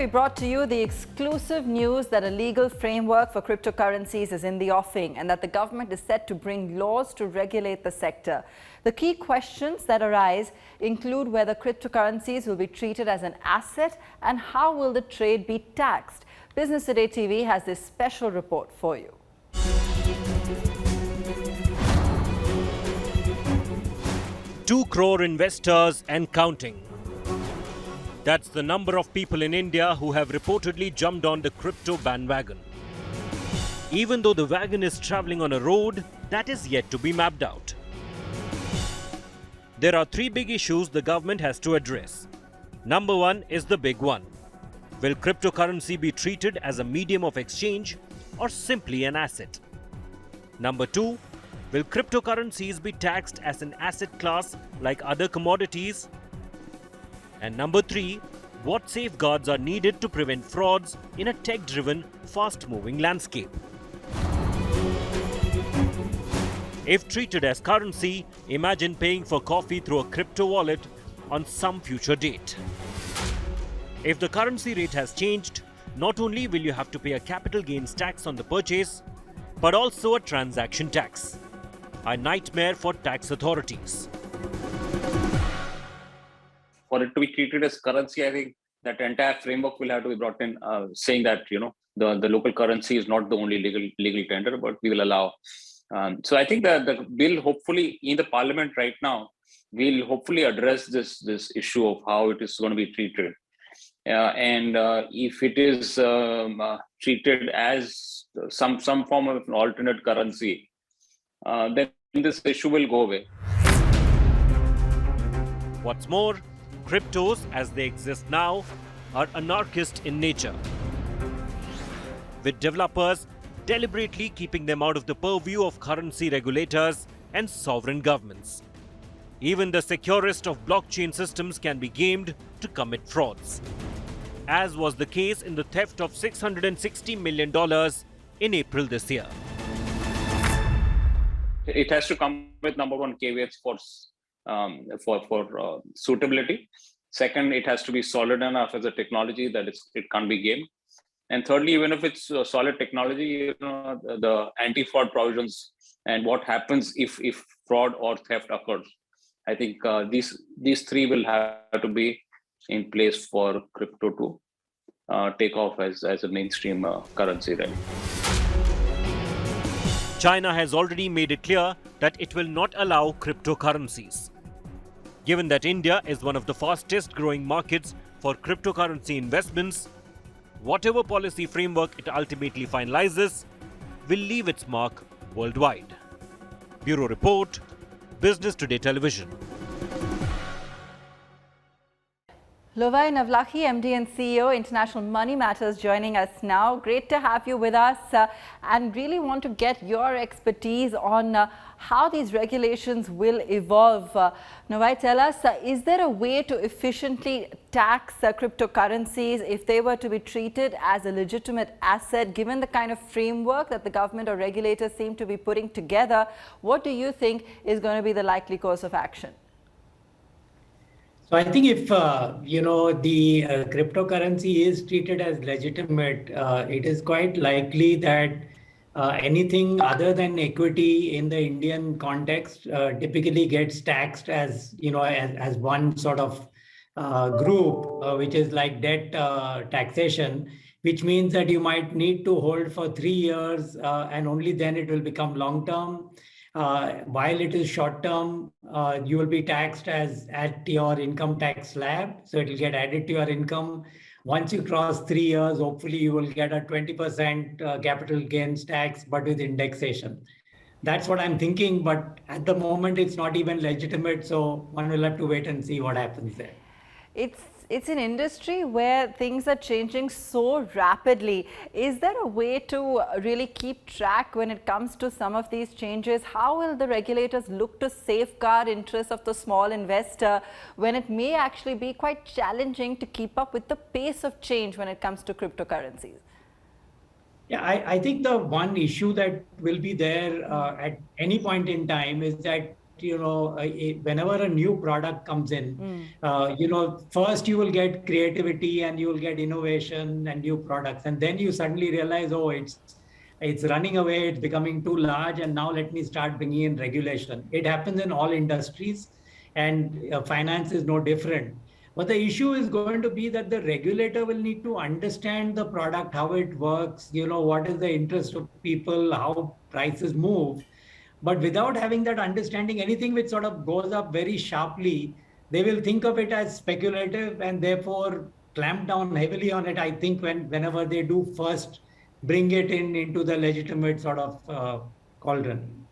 we brought to you the exclusive news that a legal framework for cryptocurrencies is in the offing and that the government is set to bring laws to regulate the sector. The key questions that arise include whether cryptocurrencies will be treated as an asset and how will the trade be taxed. Business Today TV has this special report for you. Two crore investors and counting. That's the number of people in India who have reportedly jumped on the crypto bandwagon. Even though the wagon is travelling on a road that is yet to be mapped out. There are three big issues the government has to address. Number one is the big one. Will cryptocurrency be treated as a medium of exchange or simply an asset? Number two, will cryptocurrencies be taxed as an asset class like other commodities? And number three, what safeguards are needed to prevent frauds in a tech-driven, fast-moving landscape? If treated as currency, imagine paying for coffee through a crypto wallet on some future date. If the currency rate has changed, not only will you have to pay a capital gains tax on the purchase, but also a transaction tax. A nightmare for tax authorities. For it to be treated as currency, I think that entire framework will have to be brought in, saying that the local currency is not the only legal tender, but we will allow. So I think that the bill, hopefully in the parliament right now, will hopefully address this issue of how it is going to be treated, and if it is treated as some form of an alternate currency, then this issue will go away. What's more, cryptos as they exist now are anarchist in nature, with developers deliberately keeping them out of the purview of currency regulators and sovereign governments. Even the securest of blockchain systems can be gamed to commit frauds, as was the case in the theft of $660 million in April this year. It has to come with number one caveats for suitability. Second, it has to be solid enough as a technology that it can't be gamed. And thirdly, even if it's a solid technology, the anti-fraud provisions and what happens if fraud or theft occurs. I think these three will have to be in place for crypto to take off as a mainstream currency. Right? China has already made it clear that it will not allow cryptocurrencies. Given that India is one of the fastest growing markets for cryptocurrency investments, whatever policy framework it ultimately finalizes will leave its mark worldwide. Bureau Report, Business Today Television. Lovai Navlakhi, MD and CEO, International Money Matters, joining us now. Great to have you with us and really want to get your expertise on how these regulations will evolve. Lovai, tell us, is there a way to efficiently tax cryptocurrencies if they were to be treated as a legitimate asset, given the kind of framework that the government or regulators seem to be putting together? What do you think is going to be the likely course of action? So I think if, the cryptocurrency is treated as legitimate, it is quite likely that anything other than equity in the Indian context typically gets taxed as, as one sort of group, which is like debt taxation, which means that you might need to hold for 3 years and only then it will become long term. While it is short term, you will be taxed at your income tax slab. So it will get added to your income. Once you cross 3 years, hopefully you will get a 20% capital gains tax, but with indexation. That's what I'm thinking. But at the moment, it's not even legitimate. So one will have to wait and see what happens there. It's an industry where things are changing so rapidly. Is there a way to really keep track when it comes to some of these changes? How will the regulators look to safeguard interests of the small investor when it may actually be quite challenging to keep up with the pace of change when it comes to cryptocurrencies? Yeah, I think the one issue that will be there at any point in time is that whenever a new product comes in, first you will get creativity and you will get innovation and new products, and then you suddenly realize, oh, it's running away, it's becoming too large, and now let me start bringing in regulation. It happens in all industries, and finance is no different. But the issue is going to be that the regulator will need to understand the product, how it works, what is the interest of people, how prices move. But without having that understanding, anything which sort of goes up very sharply, they will think of it as speculative and therefore clamp down heavily on it, I think, whenever they do first bring it into the legitimate sort of cauldron.